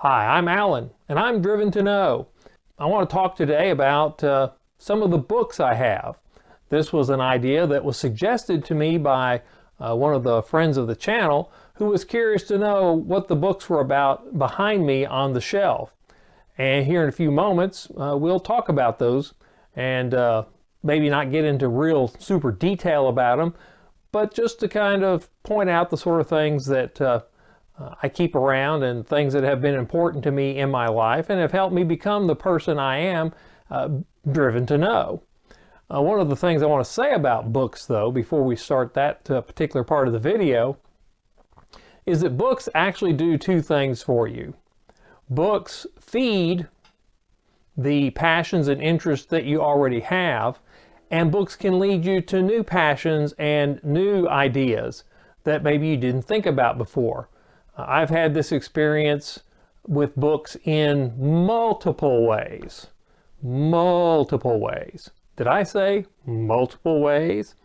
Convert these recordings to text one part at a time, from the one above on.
Hi, I'm Alan, and I'm Driven to Know. I want to talk today about some of the books I have. This was an idea that was suggested to me by one of the friends of the channel who was curious to know what the books were about behind me on the shelf. And here in a few moments, we'll talk about those and maybe not get into real super detail about them, but just to kind of point out the sort of things that I keep around and things that have been important to me in my life and have helped me become the person I am, driven to know. One of the things I want to say about books, though, before we start that particular part of the video, is that books actually do two things for you. Books feed the passions and interests that you already have, and books can lead you to new passions and new ideas that maybe you didn't think about before. I've had this experience with books in multiple ways. Multiple ways. Did I say multiple ways?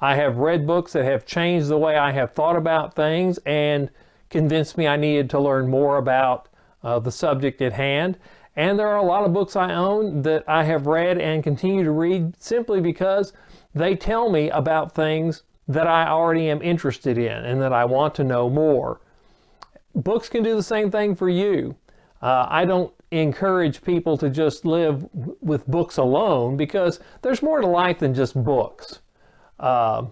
I have read books that have changed the way I have thought about things and convinced me I needed to learn more about the subject at hand. And there are a lot of books I own that I have read and continue to read simply because they tell me about things that I already am interested in and that I want to know more. Books can do the same thing for you. I don't encourage people to just live with books alone because there's more to life than just books. And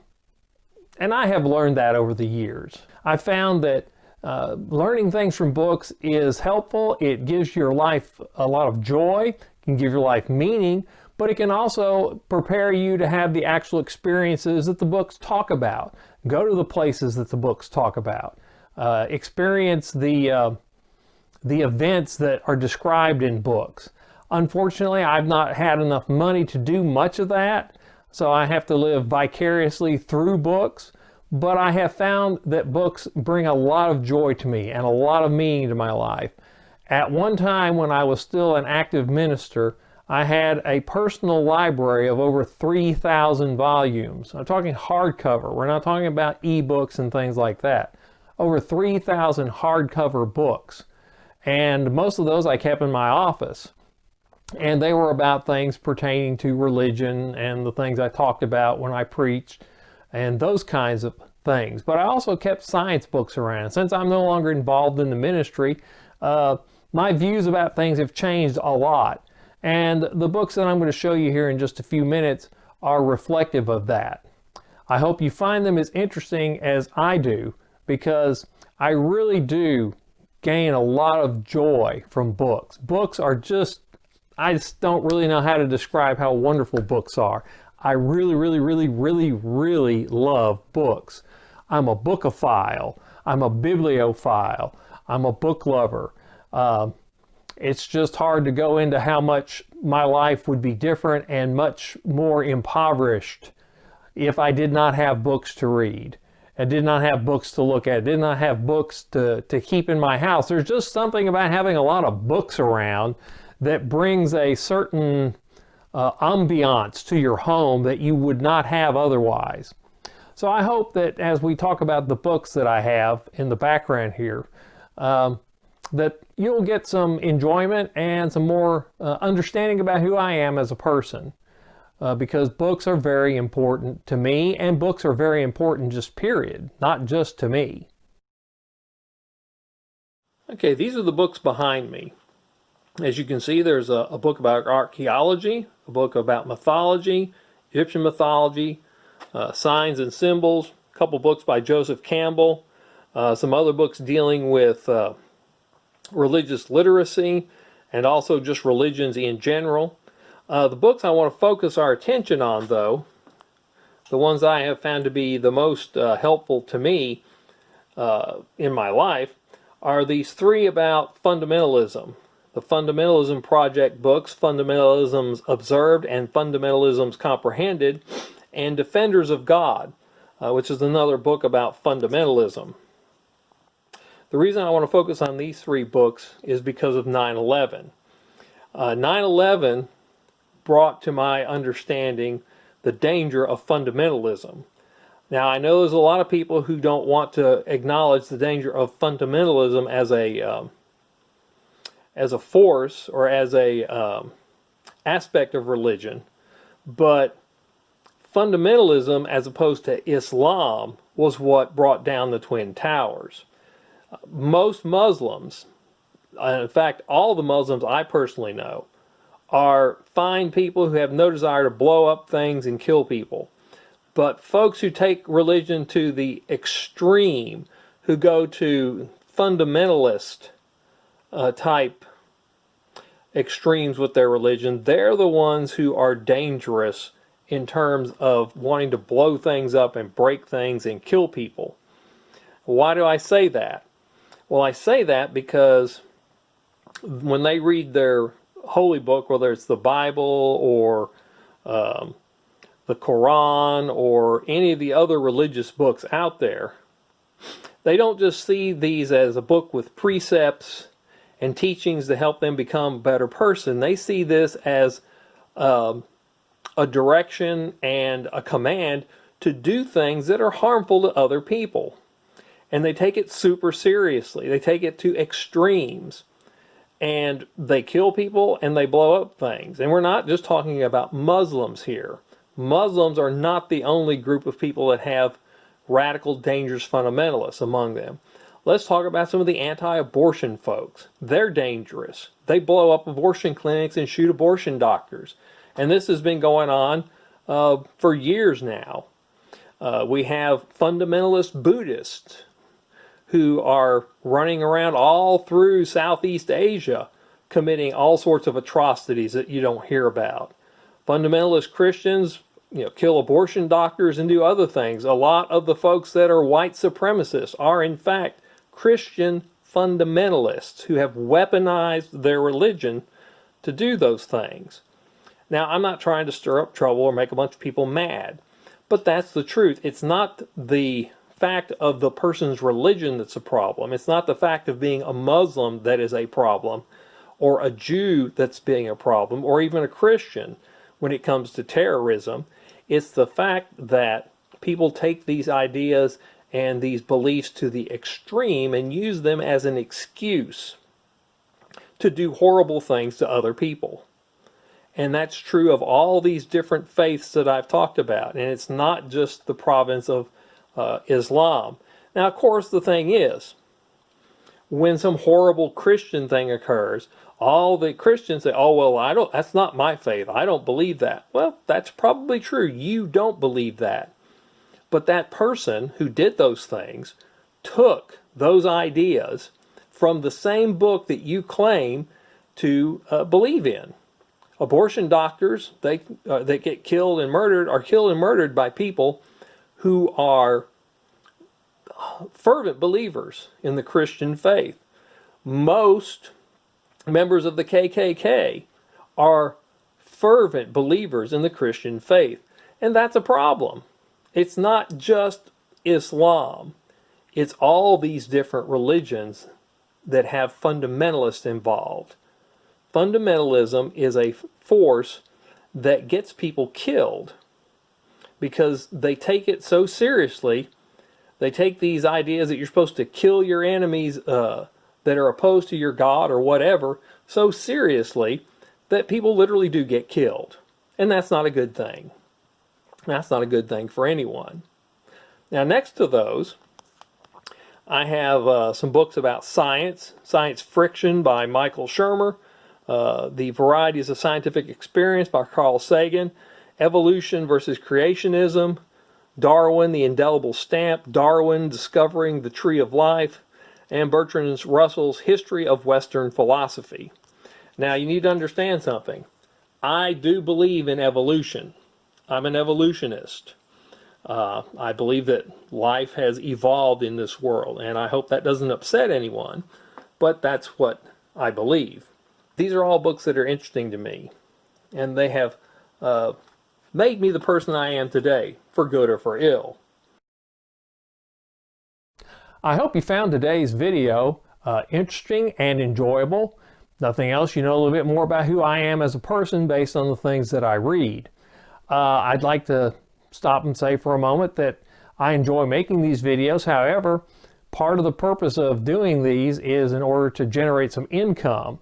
I have learned that over the years. I found that learning things from books is helpful. It gives your life a lot of joy, can give your life meaning, but it can also prepare you to have the actual experiences that the books talk about. Go to the places that the books talk about. Experience the events that are described in books. Unfortunately, I've not had enough money to do much of that, so I have to live vicariously through books, but I have found that books bring a lot of joy to me and a lot of meaning to my life. At one time when I was still an active minister, I had a personal library of over 3,000 volumes. I'm talking hardcover. We're not talking about ebooks and things like that. Over 3,000 hardcover books. And most of those I kept in my office. And they were about things pertaining to religion and the things I talked about when I preached and those kinds of things. But I also kept science books around. Since I'm no longer involved in the ministry, my views about things have changed a lot. And the books that I'm going to show you here in just a few minutes are reflective of that. I hope you find them as interesting as I do, because I really do gain a lot of joy from books. Books are I just don't really know how to describe how wonderful books are. I really, really, really, really, really love books. I'm a bookophile. I'm a bibliophile. I'm a book lover. It's just hard to go into how much my life would be different and much more impoverished if I did not have books to read. I did not have books to look at. I did not have books to keep in my house. There's just something about having a lot of books around that brings a certain ambiance to your home that you would not have otherwise. So I hope that as we talk about the books that I have in the background here, that you'll get some enjoyment and some more understanding about who I am as a person. Because books are very important to me, and books are very important just period, not just to me. Okay, these are the books behind me. As you can see, there's a book about archaeology, a book about mythology, Egyptian mythology, signs and symbols, a couple books by Joseph Campbell, some other books dealing with religious literacy, and also just religions in general. The books I want to focus our attention on, though, the ones I have found to be the most helpful to me in my life, are these three about fundamentalism. The Fundamentalism Project books, Fundamentalisms Observed and Fundamentalisms Comprehended, and Defenders of God, which is another book about fundamentalism. The reason I want to focus on these three books is because of 9/11. 9/11 brought to my understanding the danger of fundamentalism. Now, I know there's a lot of people who don't want to acknowledge the danger of fundamentalism as a as a force or as a aspect of religion, but fundamentalism as opposed to Islam was what brought down the Twin Towers. Most Muslims, in fact all the Muslims I personally know, are fine people who have no desire to blow up things and kill people. But folks who take religion to the extreme, who go to fundamentalist type extremes with their religion, they're the ones who are dangerous in terms of wanting to blow things up and break things and kill people. Why do I say that? Well, I say that because when they read their holy book, whether it's the Bible or the Quran or any of the other religious books out there, they don't just see these as a book with precepts and teachings to help them become a better person. They see this as a direction and a command to do things that are harmful to other people. And they take it super seriously. They take it to extremes. And they kill people and they blow up things. And we're not just talking about Muslims here. Muslims are not the only group of people that have radical, dangerous fundamentalists among them. Let's talk about some of the anti-abortion folks. They're dangerous. They blow up abortion clinics and shoot abortion doctors. And this has been going on for years now. We have fundamentalist Buddhists who are running around all through Southeast Asia committing all sorts of atrocities that you don't hear about. Fundamentalist Christians, kill abortion doctors and do other things. A lot of the folks that are white supremacists are in fact Christian fundamentalists who have weaponized their religion to do those things. Now, I'm not trying to stir up trouble or make a bunch of people mad, but that's the truth. It's not the fact of the person's religion that's a problem. It's not the fact of being a Muslim that is a problem, or a Jew that's being a problem, or even a Christian when it comes to terrorism. It's the fact that people take these ideas and these beliefs to the extreme and use them as an excuse to do horrible things to other people. And that's true of all these different faiths that I've talked about. And it's not just the province of Islam. Now, of course, the thing is, when some horrible Christian thing occurs, all the Christians say, oh, well, that's not my faith. I don't believe that. Well, that's probably true. You don't believe that. But that person who did those things took those ideas from the same book that you claim to believe in. Abortion doctors, they get killed and murdered, are killed and murdered by people who are fervent believers in the Christian faith. Most members of the KKK are fervent believers in the Christian faith. And that's a problem. It's not just Islam. It's all these different religions that have fundamentalists involved. Fundamentalism is a force that gets people killed because they take it so seriously. They take these ideas that you're supposed to kill your enemies that are opposed to your God or whatever so seriously that people literally do get killed. And that's not a good thing. That's not a good thing for anyone. Now, next to those, I have some books about science. Science Friction by Michael Shermer. The Varieties of Scientific Experience by Carl Sagan. Evolution versus Creationism. Darwin, The Indelible Stamp. Darwin, Discovering the Tree of Life. And Bertrand Russell's History of Western Philosophy. Now, you need to understand something. I do believe in evolution. I'm an evolutionist. I believe that life has evolved in this world, and I hope that doesn't upset anyone, but that's what I believe. These are all books that are interesting to me, and they have made me the person I am today, for good or for ill. I hope you found today's video interesting and enjoyable. Nothing else, you know a little bit more about who I am as a person based on the things that I read. I'd like to stop and say for a moment that I enjoy making these videos. However, part of the purpose of doing these is in order to generate some income.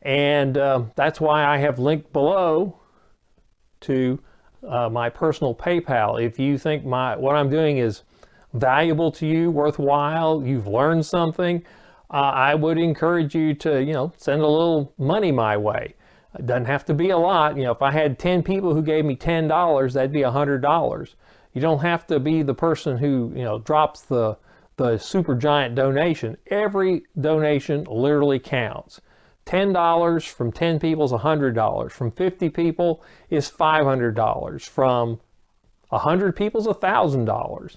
And that's why I have linked below to my personal PayPal. If you think what I'm doing is valuable to you, worthwhile, you've learned something, I would encourage you to, send a little money my way. It doesn't have to be a lot. If I had 10 people who gave me $10, that'd be $100. You don't have to be the person who, drops the super giant donation. Every donation literally counts. $10 from 10 people is $100. From 50 people is $500. From 100 people is $1,000.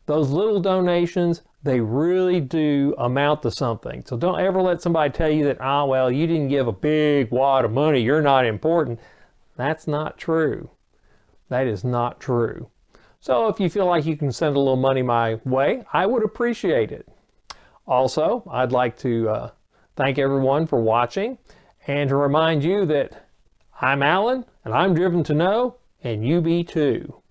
Those little donations, they really do amount to something. So don't ever let somebody tell you that, well, you didn't give a big wad of money, you're not important. That's not true. That is not true. So if you feel like you can send a little money my way, I would appreciate it. Also, I'd like to thank everyone for watching and to remind you that I'm Alan and I'm driven to know, and you be too.